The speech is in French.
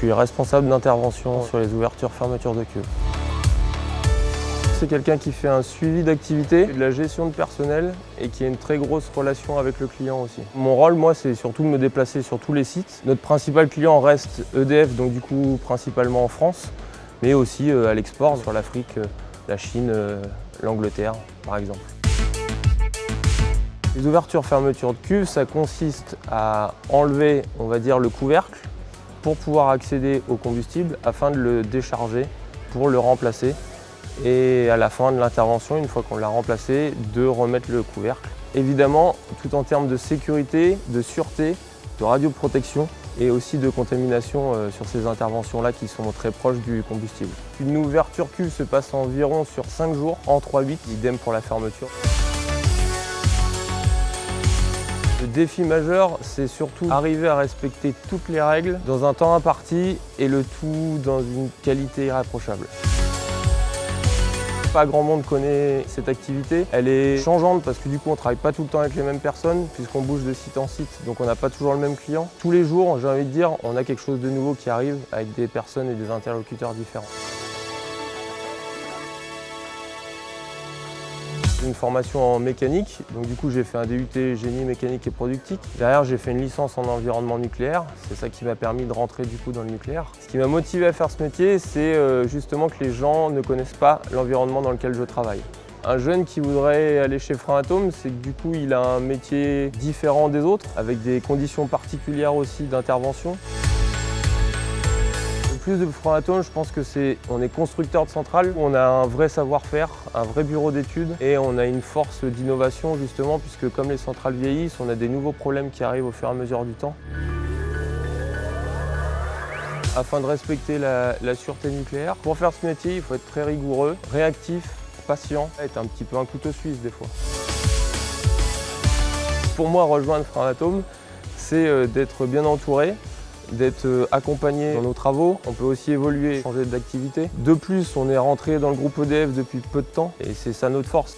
suis responsable d'intervention sur les ouvertures-fermetures de cuves. C'est quelqu'un qui fait un suivi d'activité, de la gestion de personnel et qui a une très grosse relation avec le client aussi. Mon rôle, moi, c'est surtout de me déplacer sur tous les sites. Notre principal client reste EDF, donc du coup principalement en France, mais aussi à l'export, sur l'Afrique, la Chine, l'Angleterre par exemple. Les ouvertures-fermetures de cuves, ça consiste à enlever, on va dire, le couvercle pour pouvoir accéder au combustible afin de le décharger pour le remplacer. Et à la fin de l'intervention, une fois qu'on l'a remplacé, de remettre le couvercle. Évidemment, tout en termes de sécurité, de sûreté, de radioprotection et aussi de contamination sur ces interventions-là qui sont très proches du combustible. Une ouverture cuve se passe environ sur 5 jours, en 3-8, idem pour la fermeture. Le défi majeur, c'est surtout arriver à respecter toutes les règles dans un temps imparti et le tout dans une qualité irréprochable. Pas grand monde connaît cette activité. Elle est changeante parce que du coup on ne travaille pas tout le temps avec les mêmes personnes puisqu'on bouge de site en site, donc on n'a pas toujours le même client. Tous les jours, j'ai envie de dire, on a quelque chose de nouveau qui arrive avec des personnes et des interlocuteurs différents. J'ai une formation en mécanique, donc du coup j'ai fait un DUT génie mécanique et productique. Derrière j'ai fait une licence en environnement nucléaire, c'est ça qui m'a permis de rentrer du coup dans le nucléaire. Ce qui m'a motivé à faire ce métier, c'est justement que les gens ne connaissent pas l'environnement dans lequel je travaille. Un jeune qui voudrait aller chez Framatome, c'est que du coup il a un métier différent des autres, avec des conditions particulières aussi d'intervention. Le plus de Framatome, je pense que on est constructeur de centrales, on a un vrai savoir-faire, un vrai bureau d'études et on a une force d'innovation justement puisque comme les centrales vieillissent, on a des nouveaux problèmes qui arrivent au fur et à mesure du temps. Afin de respecter la sûreté nucléaire, pour faire ce métier, il faut être très rigoureux, réactif, patient, être un petit peu un couteau suisse des fois. Pour moi, rejoindre Framatome, c'est d'être bien entouré, d'être accompagné dans nos travaux. On peut aussi évoluer, changer d'activité. De plus, on est rentré dans le groupe EDF depuis peu de temps et c'est ça notre force.